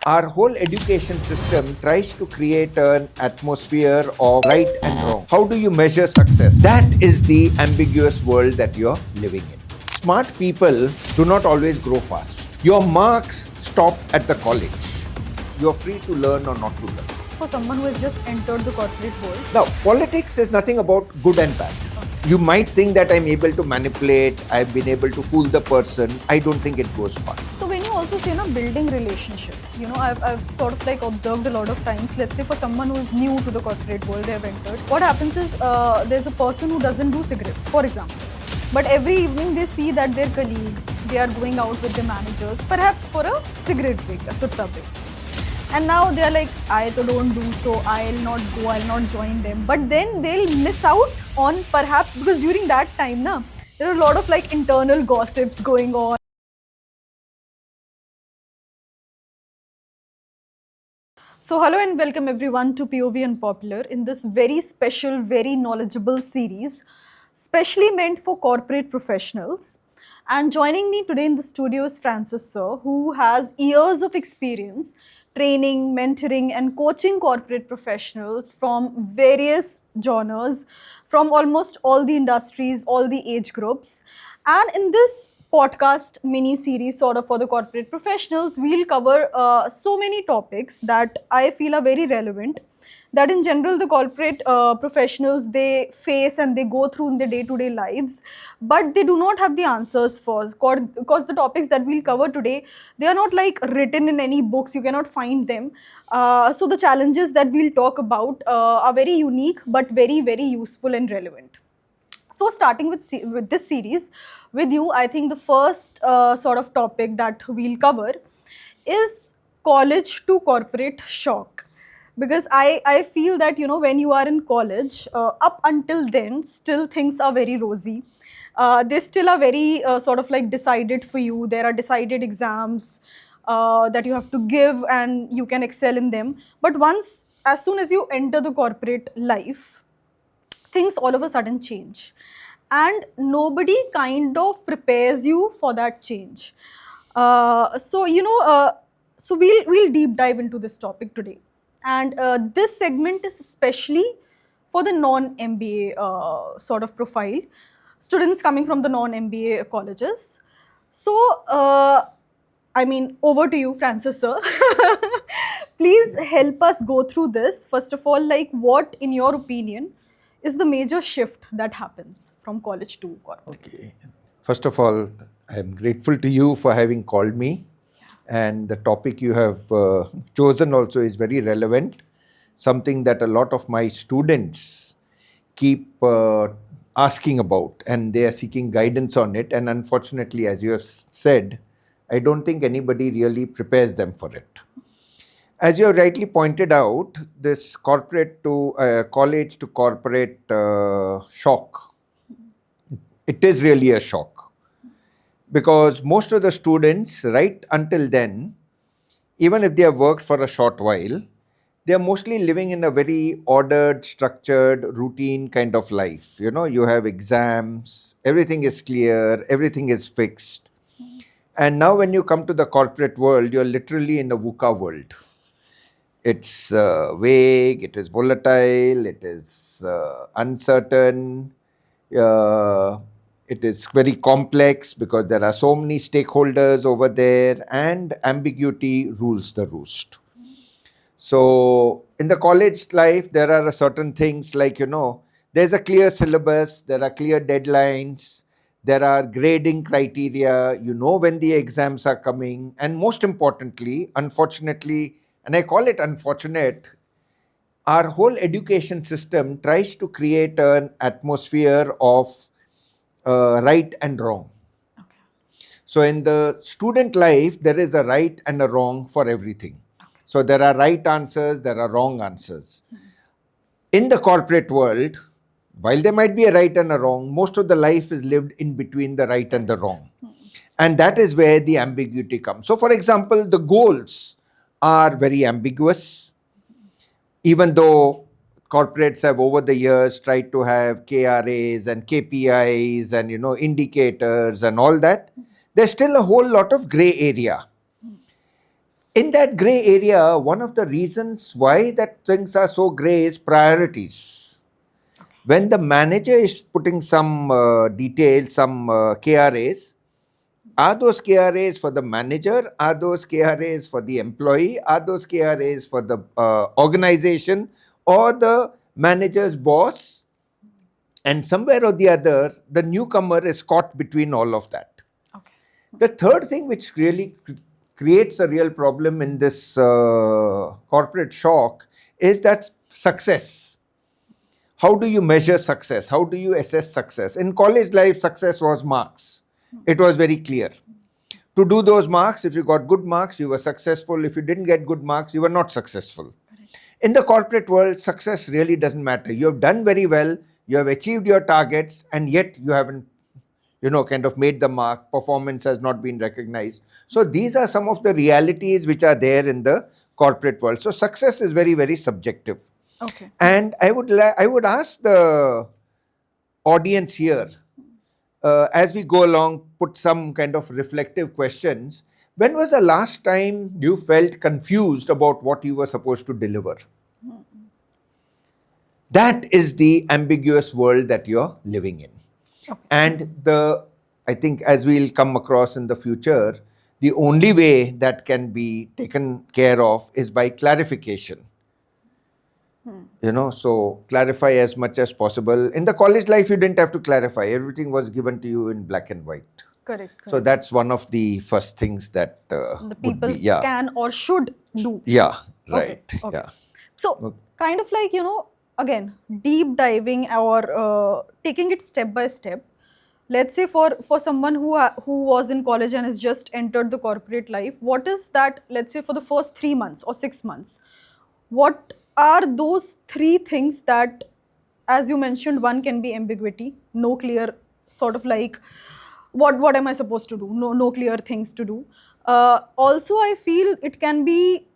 Our whole education system tries to create an atmosphere of right and wrong. How do you measure success? That is the ambiguous world that you're living in. Smart people do not always grow fast. Your marks stop at the college. You're free to learn or not to learn. For someone who has just entered the corporate world? Now, politics is nothing about good and bad. You might think that I'm able to manipulate, I've been able to fool the person. I don't think it goes far. So when you also say, building relationships, I've sort of like observed a lot of times, let's say for someone who's new to the corporate world, they have entered, what happens is there's a person who doesn't do cigarettes, for example. But every evening they see that their colleagues, they are going out with their managers, perhaps for a cigarette break, a sutta break. And now they are like, I don't do so, I'll not go, I'll not join them. But then they'll miss out on perhaps, because during that time, there are a lot of like internal gossips going on. So hello and welcome everyone to POV Unpopular in this very special, very knowledgeable series, specially meant for corporate professionals. And joining me today in the studio is Francis Sir, who has years of experience training, mentoring, and coaching corporate professionals from various genres, from almost all the industries, all the age groups. And in this podcast mini series, sort of for the corporate professionals, we'll cover so many topics that I feel are very relevant, that in general the corporate professionals they face and they go through in their day-to-day lives, but they do not have the answers for, because the topics that we'll cover today, they are not like written in any books, you cannot find them. So the challenges that we'll talk about are very unique but very, very useful and relevant. So starting with this series with you, I think the first sort of topic that we'll cover is college to corporate shock. Because I feel that, when you are in college, up until then, still things are very rosy. They still are very sort of like decided for you. There are decided exams that you have to give and you can excel in them. But as soon as you enter the corporate life, things all of a sudden change. And nobody kind of prepares you for that change. So we'll deep dive into this topic today. And this segment is especially for the non-MBA sort of profile, students coming from the non-MBA colleges. So, over to you, Francis sir. Please help us go through this. First of all, like what, in your opinion, is the major shift that happens from college to corporate? Okay. First of all, I'm grateful to you for having called me. And the topic you have chosen also is very relevant, something that a lot of my students keep asking about, and they are seeking guidance on it. And unfortunately, as you have said, I don't think anybody really prepares them for it. As you have rightly pointed out, this corporate to college to corporate shock, it is really a shock. Because most of the students, right until then, even if they have worked for a short while, they are mostly living in a very ordered, structured, routine kind of life. You have exams, everything is clear, everything is fixed. And now when you come to the corporate world, you're literally in a VUCA world. It's vague, it is volatile, it is uncertain. It is very complex because there are so many stakeholders over there, and ambiguity rules the roost. So in the college life, there are certain things like, there's a clear syllabus, there are clear deadlines, there are grading criteria, when the exams are coming. And most importantly, unfortunately, and I call it unfortunate, our whole education system tries to create an atmosphere of right and wrong. Okay. So in the student life, there is a right and a wrong for everything. Okay. So there are right answers, there are wrong answers. In the corporate world, while there might be a right and a wrong, most of the life is lived in between the right and the wrong. And that is where the ambiguity comes. So for example, the goals are very ambiguous, even though corporates have over the years tried to have KRAs and KPIs and indicators and all that, there's still a whole lot of gray area. In that gray area, one of the reasons why that things are so gray is priorities. When the manager is putting some details, some KRAs, are those KRAs for the manager? Are those KRAs for the employee? Are those KRAs for the organization or the manager's boss? And somewhere or the other, the newcomer is caught between all of that. Okay. The third thing which really creates a real problem in this corporate shock is that success. How do you measure success? How do you assess success? In college life, success was marks. It was very clear. To do those marks, if you got good marks, you were successful. If you didn't get good marks, you were not successful. In the corporate world, success really doesn't matter. You have done very well, you have achieved your targets, and yet you haven't, kind of made the mark. Performance has not been recognized. So these are some of the realities which are there in the corporate world. So success is very, very subjective. Okay. And I would ask the audience here, as we go along, put some kind of reflective questions. When was the last time you felt confused about what you were supposed to deliver? That is the ambiguous world that you're living in. Okay. And I think as we'll come across in the future, the only way that can be taken care of is by clarification. So clarify as much as possible. In the college life, you didn't have to clarify. Everything was given to you in black and white. Correct. So that's one of the first things that The people would be, yeah. can or should do. Yeah, right. Okay, okay. Yeah. So, kind of like, again, deep diving or taking it step by step. Let's say for someone who was in college and has just entered the corporate life, what is that, let's say for the first 3 months or 6 months, what are those 3 things that, as you mentioned, one can be ambiguity, no clear sort of like, what am I supposed to do? No clear things to do. Also, I feel it can be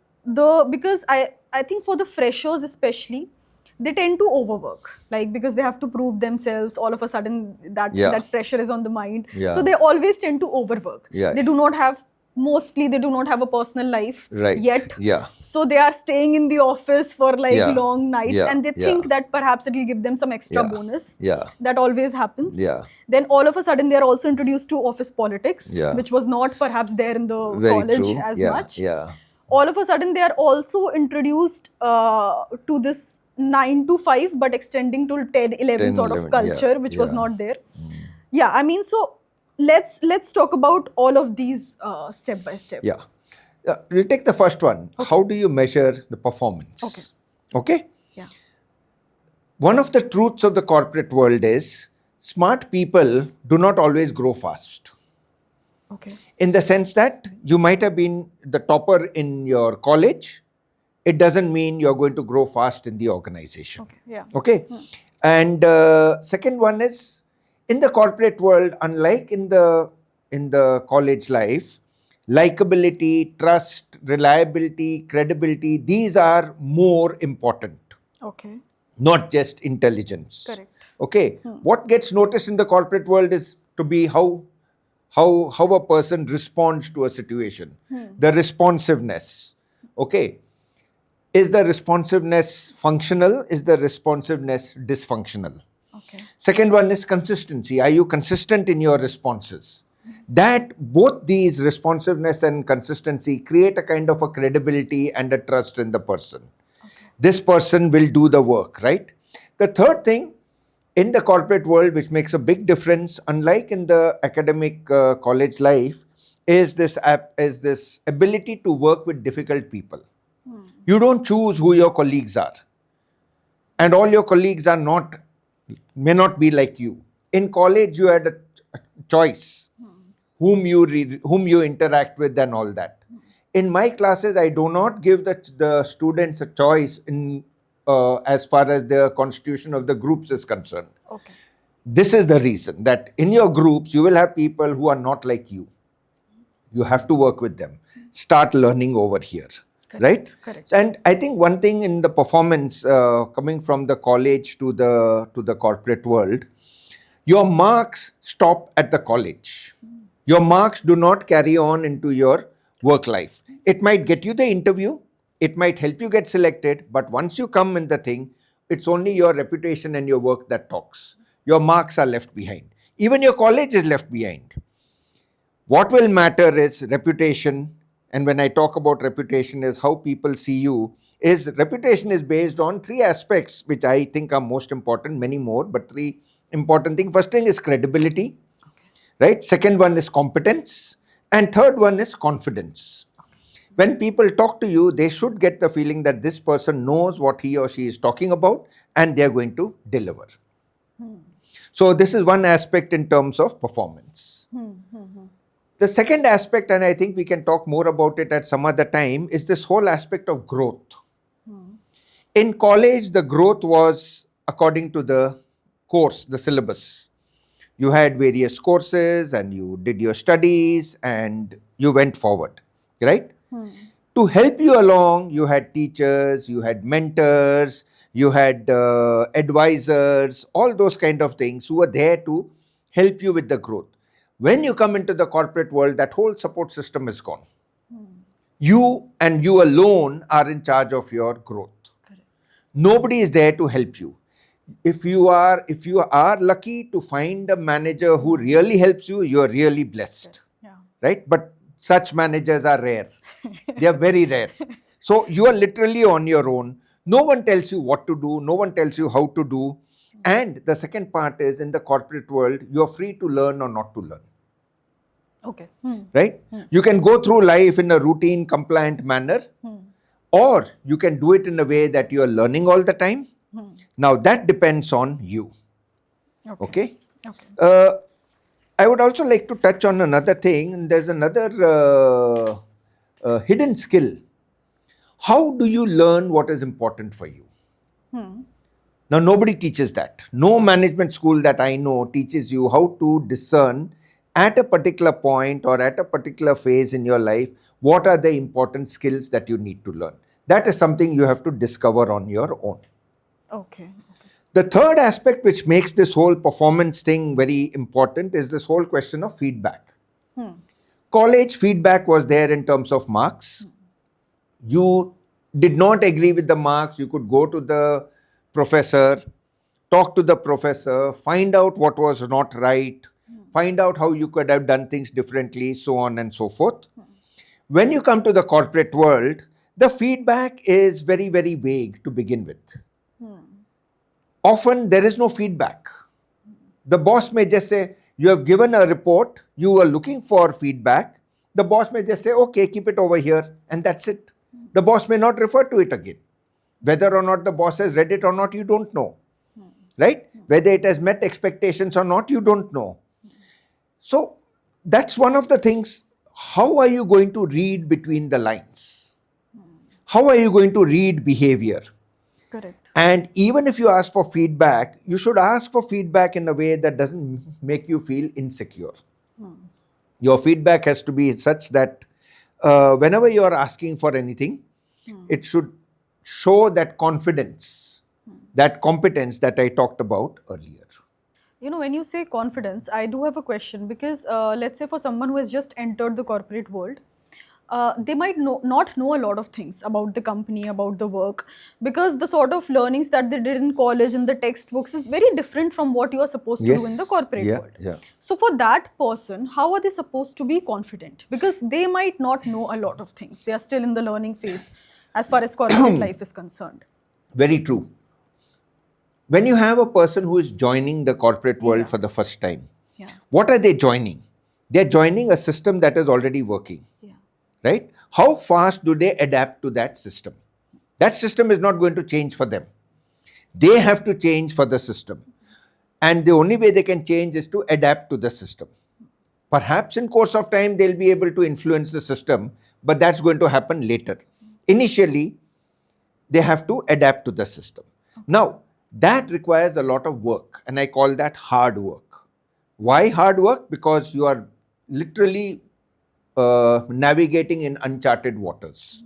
because I think for the freshers especially, they tend to overwork, like because they have to prove themselves. All of a sudden, that pressure is on the mind. Yeah. So they always tend to overwork. Yeah. They do not have a personal life yet. Yeah. So they are staying in the office for like Yeah. long nights, Yeah. and they think that perhaps it will give them some extra bonus. Yeah. That always happens. Yeah. Then all of a sudden they are also introduced to office politics, Yeah. which was not perhaps there in the Very college true. as Yeah. much. Yeah. All of a sudden they are also introduced to this 9 to 5 but extending to 10, 11 sort 11, of culture, yeah, which was yeah. not there. Yeah, I mean, so let's talk about all of these step by step. Yeah. We'll take the first one. Okay. How do you measure the performance? Okay. Okay? Yeah. One of the truths of the corporate world is smart people do not always grow fast. Okay. In the sense that you might have been the topper in your college, it doesn't mean you're going to grow fast in the organization. Okay. Yeah. Okay? And second one is, in the corporate world, unlike in the college life, likability, trust, reliability, credibility, these are more important, Okay. not just intelligence. Correct. Okay? What gets noticed in the corporate world is to be how a person responds to a situation. The responsiveness. Okay? Is the responsiveness functional? Is the responsiveness dysfunctional? Okay. Second one is consistency. Are you consistent in your responses? That both these responsiveness and consistency create a kind of a credibility and a trust in the person. Okay. This person will do the work, right? The third thing in the corporate world, which makes a big difference, unlike in the academic college life, is this ability to work with difficult people. You don't choose who your colleagues are, and all your colleagues may not be like you. In college, you had a choice whom you interact with and all that. In my classes, I do not give the students a choice in as far as the constitution of the groups is concerned. Okay. This is the reason that in your groups, you will have people who are not like you. You have to work with them. Start learning over here. Correct. Right? Correct. And I think one thing in the performance coming from the college to the corporate world, your marks stop at the college. Your marks do not carry on into your work life. It might get you the interview, it might help you get selected, but once you come in the thing, it's only your reputation and your work that talks. Your marks are left behind. Even your college is left behind. What will matter is reputation. And when I talk about reputation, is how people see you. Is reputation is based on three aspects, which I think are most important, many more, but three important things. First thing is credibility, right? Second one is competence, and third one is confidence. When people talk to you, they should get the feeling that this person knows what he or she is talking about and they're going to deliver. So this is one aspect in terms of performance. The second aspect, and I think we can talk more about it at some other time, is this whole aspect of growth. In college, the growth was according to the course, the syllabus. You had various courses and you did your studies and you went forward, right? To help you along, you had teachers, you had mentors, you had advisors, all those kind of things who were there to help you with the growth. When you come into the corporate world, that whole support system is gone. You and you alone are in charge of your growth. Nobody is there to help you. If you are lucky to find a manager who really helps you, you are really blessed, right? But such managers are rare. They are very rare. So you are literally on your own. No one tells you what to do. No one tells you how to do. And the second part is, in the corporate world, you are free to learn or not to learn. Okay. Right? You can go through life in a routine, compliant manner, or you can do it in a way that you are learning all the time. Now that depends on you. Okay? I would also like to touch on another thing. There's another hidden skill. How do you learn what is important for you? Now, nobody teaches that. No management school that I know teaches you how to discern at a particular point or at a particular phase in your life what are the important skills that you need to learn. That is something you have to discover on your own. Okay. The third aspect which makes this whole performance thing very important is this whole question of feedback. College feedback was there in terms of marks. You did not agree with the marks, you could go to the professor, talk to the professor, find out what was not right, find out how you could have done things differently, so on and so forth. When you come to the corporate world, the feedback is very, very vague to begin with. Often there is no feedback. The boss may just say, you have given a report, you were looking for feedback. The boss may just say, okay, keep it over here, and that's it. The boss may not refer to it again. Whether or not the boss has read it or not, you don't know. Right? Whether it has met expectations or not, you don't know. So that's one of the things. How are you going to read between the lines? How are you going to read behavior? Correct. And even if you ask for feedback, you should ask for feedback in a way that doesn't make you feel insecure. Your feedback has to be such that whenever you are asking for anything, it should show that confidence, that competence that I talked about earlier. You know, when you say confidence, I do have a question because let's say for someone who has just entered the corporate world, they might not know a lot of things about the company, about the work, because the sort of learnings that they did in college in the textbooks is very different from what you are supposed to do in the corporate world. So for that person, how are they supposed to be confident? Because they might not know a lot of things. They are still in the learning phase as far as corporate life is concerned. Very true. When you have a person who is joining the corporate world for the first time, what are they joining? They're joining a system that is already working. Right? How fast do they adapt to that system? That system is not going to change for them. They have to change for the system. And the only way they can change is to adapt to the system. Perhaps in course of time, they'll be able to influence the system, but that's going to happen later. Initially, they have to adapt to the system. Now, that requires a lot of work, and I call that hard work. Why hard work? Because you are literally navigating in uncharted waters.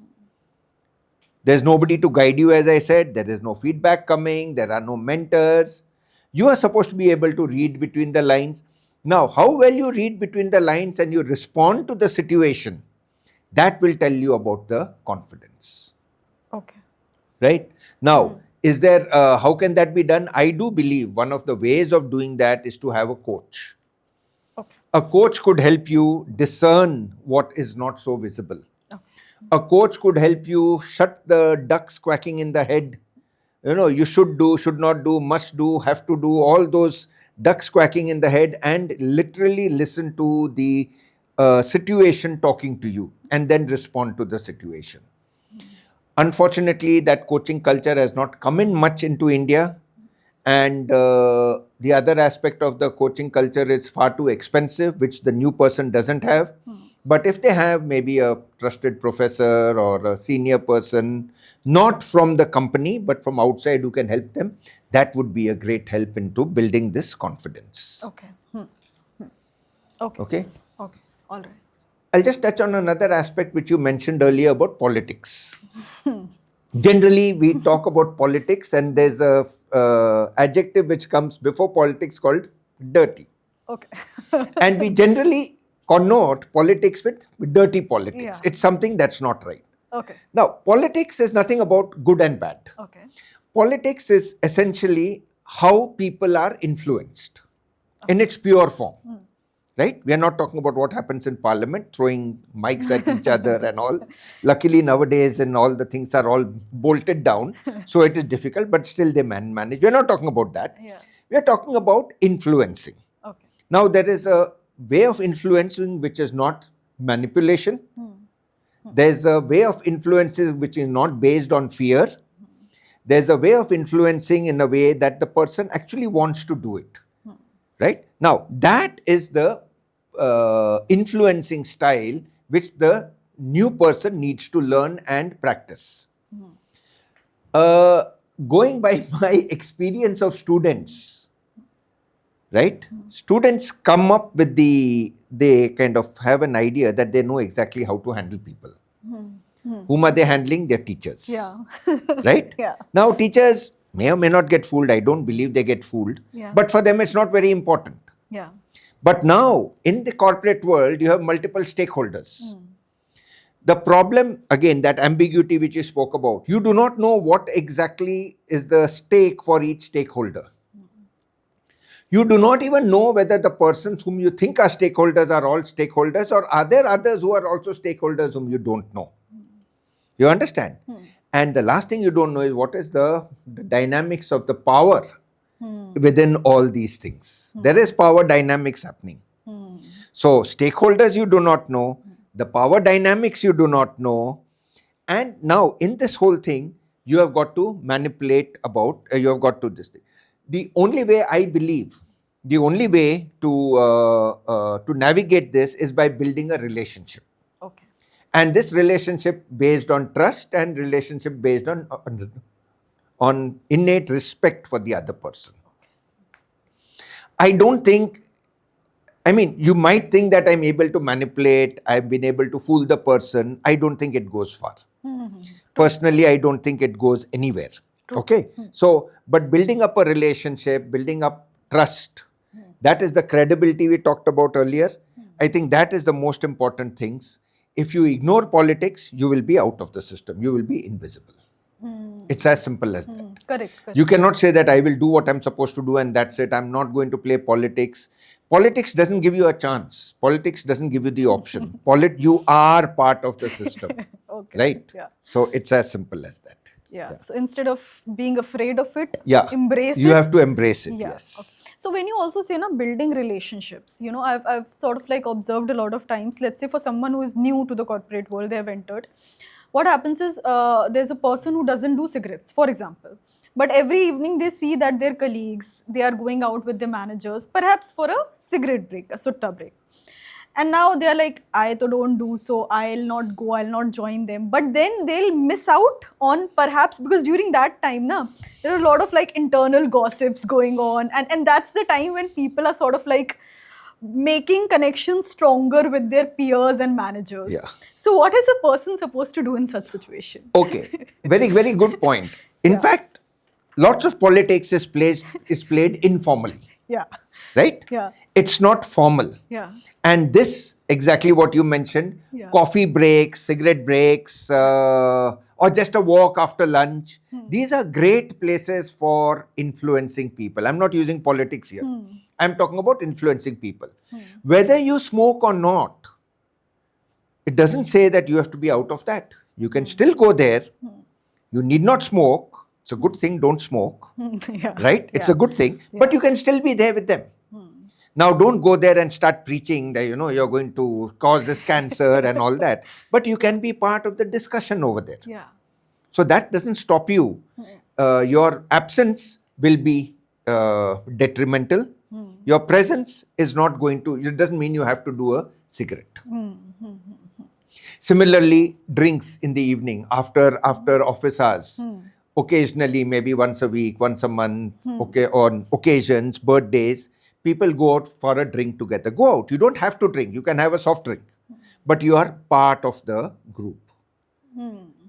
There's nobody to guide you, as I said. There is no feedback coming. There are no mentors. You are supposed to be able to read between the lines. Now, how well you read between the lines and you respond to the situation, That will tell you about the confidence. Okay. Right? Now, is there, how can that be done? I do believe one of the ways of doing that is to have a coach. Okay. A coach could help you discern what is not so visible. Okay. A coach could help you shut the ducks quacking in the head. You know, you should do, should not do, must do, have to do, all those ducks quacking in the head, and literally listen to the situation talking to you and then respond to the situation. Unfortunately, that coaching culture has not come in much into India. And the other aspect of the coaching culture is far too expensive, which the new person doesn't have. But if they have maybe a trusted professor or a senior person, not from the company, but from outside who can help them, that would be a great help into building this confidence. Okay. Okay. Okay. Okay. All right. I'll just touch on another aspect which you mentioned earlier about politics. Generally, we talk about politics, and there's a adjective which comes before politics called dirty. Okay. And we generally connote politics with dirty politics. Yeah. It's something that's not right. Okay. Now, politics is nothing about good and bad. Okay. Politics is essentially how people are influenced in its pure form. Right? We are not talking about what happens in parliament, throwing mics at each other and all. Luckily, nowadays, and all the things are all bolted down. So it is difficult, but still they manage. We are not talking about that. Yeah. We are talking about influencing. Okay. Now, there is a way of influencing which is not manipulation. There's a way of influencing which is not based on fear. There's a way of influencing in a way that the person actually wants to do it. Right? Now, that is the influencing style which the new person needs to learn and practice. Going by my experience of students, right? Students come up with they kind of have an idea that they know exactly how to handle people. Whom are they handling? Their teachers. Yeah. Right? Yeah. Now, teachers may or may not get fooled. I don't believe they get fooled. Yeah. But for them, it's not very important. Yeah. But now, in the corporate world, you have multiple stakeholders. The problem, again, that ambiguity which you spoke about, you do not know what exactly is the stake for each stakeholder. You do not even know whether the persons whom you think are stakeholders are all stakeholders, or are there others who are also stakeholders whom you don't know. You understand? And the last thing you don't know is what is the dynamics of the power within all these things. There is power dynamics happening. So stakeholders you do not know, the power dynamics you do not know, and now in this whole thing you have got to manipulate about, you have got to this thing. The only way I believe, the only way to navigate this is by building a relationship. Okay. And this relationship based on trust and relationship based on innate respect for the other person. I don't think, I mean, you might think that I'm able to manipulate, I've been able to fool the person. I don't think it goes far. Personally, I don't think it goes anywhere. Okay. So, but building up a relationship, building up trust, that is the credibility we talked about earlier. I think that is the most important things. If you ignore politics, you will be out of the system. You will be invisible. It's as simple as that. Correct. You cannot say that I will do what I'm supposed to do and that's it. I'm not going to play politics. Politics doesn't give you a chance. Politics doesn't give you the option. You are part of the system. Okay. Right? Yeah. So it's as simple as that. Yeah. So instead of being afraid of it, Yeah. embrace it. You have to embrace it. Yeah. Yes. Okay. So when you also say building relationships, I've sort of like observed a lot of times, let's say for someone who is new to the corporate world, they have entered, what happens is there's a person who doesn't do cigarettes, for example. But every evening they see that their colleagues, they are going out with their managers, perhaps for a cigarette break, a sutta break. And now they're like, I don't do so, I'll not go, I'll not join them. But then they'll miss out on perhaps, because during that time, there are a lot of like internal gossips going on. And that's the time when people are sort of like making connections stronger with their peers and managers. Yeah. So what is a person supposed to do in such situation? Okay. Very, very good point. In fact, lots of politics is played informally. Yeah. Right? Yeah. It's not formal. Yeah. And this, exactly what you mentioned, Yeah. coffee breaks, cigarette breaks, or just a walk after lunch. These are great places for influencing people. I'm not using politics here. I'm talking about influencing people. Whether you smoke or not, it doesn't say that you have to be out of that. You can still go there. You need not smoke. It's a good thing, don't smoke. Yeah. Right? It's a good thing. Yeah. But you can still be there with them. Now, don't go there and start preaching that, you're going to cause this cancer and all that. But you can be part of the discussion over there. Yeah. So that doesn't stop you. Your absence will be detrimental. Your presence is not going to, it doesn't mean you have to do a cigarette. Similarly, drinks in the evening after office hours. Occasionally, maybe once a week, once a month, okay, on occasions, birthdays, people go out for a drink together. Go out. You don't have to drink. You can have a soft drink. But you are part of the group.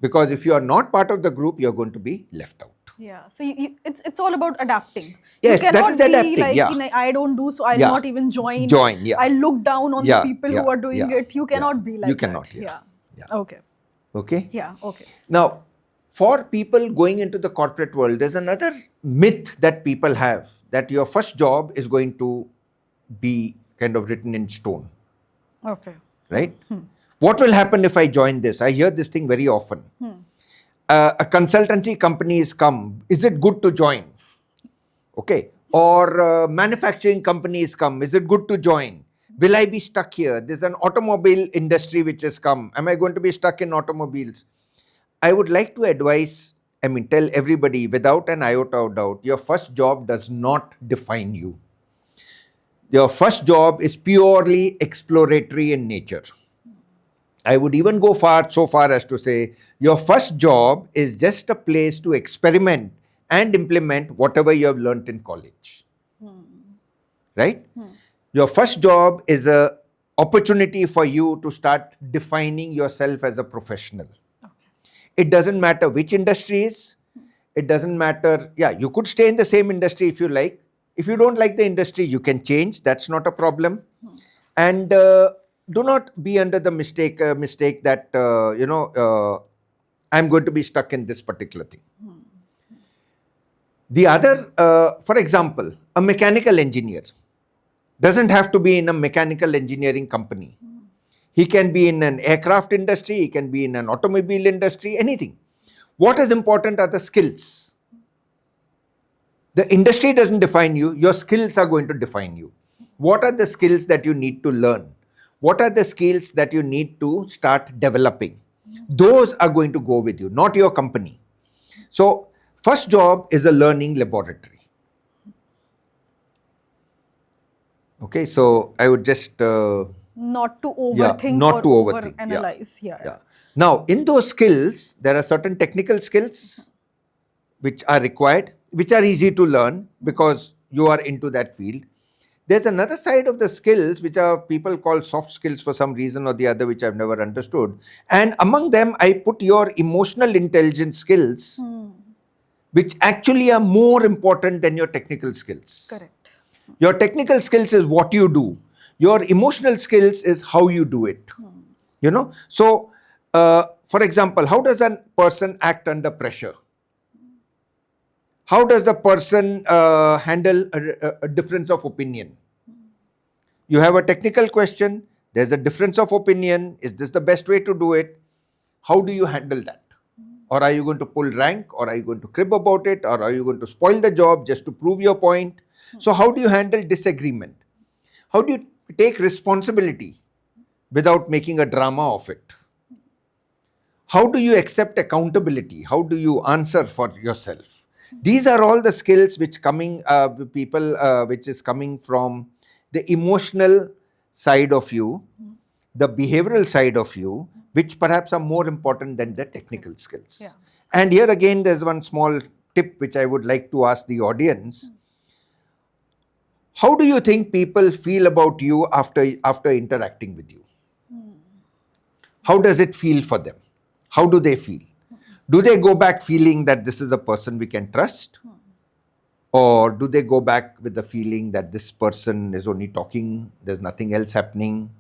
Because if you are not part of the group, you're going to be left out. Yeah. So it's all about adapting. Yes, you that cannot is be adapting, like, yeah. I don't do, so I'll Yeah. not even join. Yeah. I look down on the people who are doing it. You cannot be like You cannot, that. yeah. Okay. Okay? Yeah. Okay. Now, for people going into the corporate world, there's another myth that people have, that your first job is going to be kind of written in stone. Okay. Right? What will happen if I join this? I hear this thing very often. A consultancy company is come. Is it good to join? Okay. Or manufacturing companies come. Is it good to join? Will I be stuck here? There's an automobile industry which has come. Am I going to be stuck in automobiles? I would like to advise, tell everybody without an iota of doubt, your first job does not define you. Your first job is purely exploratory in nature. I would even go so far as to say, your first job is just a place to experiment and implement whatever you have learnt in college. Right? Your first job is an opportunity for you to start defining yourself as a professional. It doesn't matter which industry is. It doesn't matter. Yeah, you could stay in the same industry if you like. If you don't like the industry, you can change. That's not a problem. And do not be under the mistake that, I'm going to be stuck in this particular thing. The other, for example, a mechanical engineer doesn't have to be in a mechanical engineering company. He can be in an aircraft industry, he can be in an automobile industry, anything. What is important are the skills. The industry doesn't define you, your skills are going to define you. What are the skills that you need to learn? What are the skills that you need to start developing? Those are going to go with you, not your company. So, first job is a learning laboratory. Okay, so I would just... not to overthink not or to overthink. overanalyze. Yeah. Now, in those skills, there are certain technical skills which are required, which are easy to learn because you are into that field. There's another side of the skills which are people call soft skills for some reason or the other, which I've never understood. And among them, I put your emotional intelligence skills, which actually are more important than your technical skills. Correct. Your technical skills is what you do. Your emotional skills is how you do it. So, for example, how does a person act under pressure? How does the person handle a difference of opinion? You have a technical question, there's a difference of opinion, is this the best way to do it? How do you handle that? Or are you going to pull rank, or are you going to crib about it, or are you going to spoil the job just to prove your point? So how do you handle disagreement? How do you take responsibility without making a drama of it? How do you accept accountability? How do you answer for yourself? These are all the skills which which is coming from the emotional side of you, the behavioral side of you, which perhaps are more important than the technical skills. Yeah. And here again, there's one small tip which I would like to ask the audience. How do you think people feel about you after interacting with you? How does it feel for them? How do they feel? Do they go back feeling that this is a person we can trust? Or do they go back with the feeling that this person is only talking, there's nothing else happening?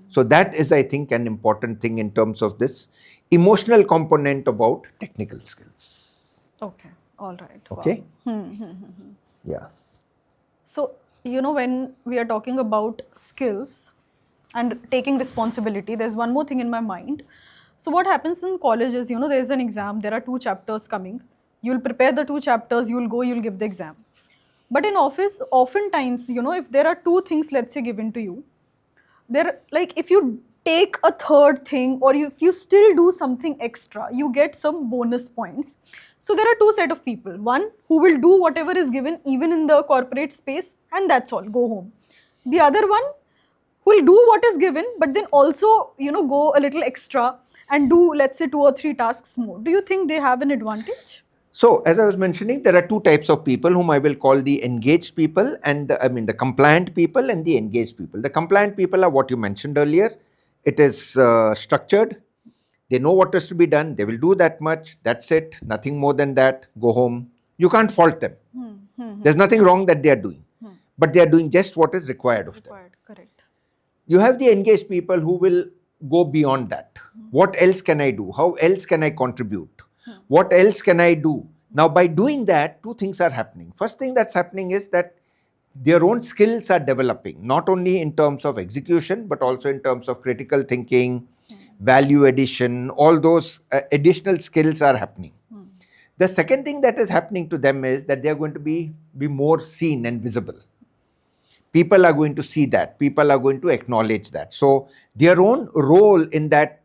So that is, I think, an important thing in terms of this emotional component about technical skills. Okay. All right. Okay? Wow. Yeah. So, when we are talking about skills and taking responsibility, there's one more thing in my mind. So, what happens in college is, there's an exam, there are 2 chapters coming. You'll prepare the 2 chapters, you'll go, you'll give the exam. But in office, oftentimes, if there are 2 things, let's say, given to you, there, like, if you take a third thing or if you still do something extra, you get some bonus points. So there are 2 set of people: one who will do whatever is given even in the corporate space, and that's all, go home. The other one who will do what is given but then also go a little extra and do, let's say, 2 or 3 tasks more. Do you think they have an advantage? So, as I was mentioning, there are 2 types of people whom I will call the engaged people and the compliant people and the engaged people. The compliant people are what you mentioned earlier. It is structured. They know what is to be done. They will do that much. That's it. Nothing more than that. Go home. You can't fault them. There's nothing wrong that they are doing. But they are doing just what is required of them. Required, correct. You have the engaged people who will go beyond that. What else can I do? How else can I contribute? What else can I do? Now, by doing that, 2 things are happening. First thing that's happening is that their own skills are developing, not only in terms of execution, but also in terms of critical thinking, value addition, all those additional skills are happening. The second thing that is happening to them is that they are going to be more seen and visible. People are going to see that. People are going to acknowledge that. So their own role in that,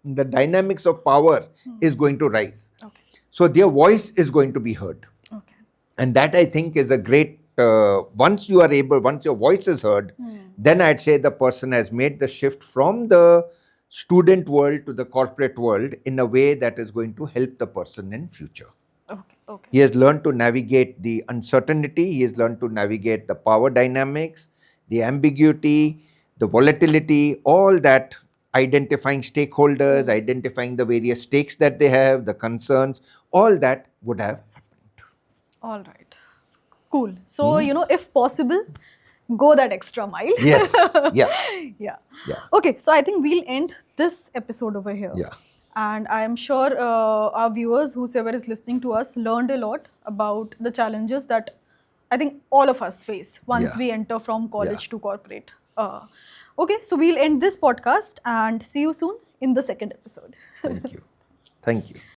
the dynamics of power is going to rise. Okay. So their voice is going to be heard. Okay. And that, I think, is a great, once your voice is heard, then I'd say the person has made the shift from the student world to the corporate world in a way that is going to help the person in future. Okay. Okay. He has learned to navigate the uncertainty. He has learned to navigate the power dynamics, the ambiguity, the volatility, all that, identifying stakeholders, identifying the various stakes that they have, the concerns, all that would have happened. All right. Cool. So, if possible, go that extra mile. Yes. Yeah. Yeah. Yeah. Okay. So, I think we'll end this episode over here. Yeah. And I am sure our viewers, whosoever is listening to us, learned a lot about the challenges that I think all of us face once Yeah. we enter from college Yeah. to corporate. Okay. So, we'll end this podcast and see you soon in the second episode. Thank you. Thank you.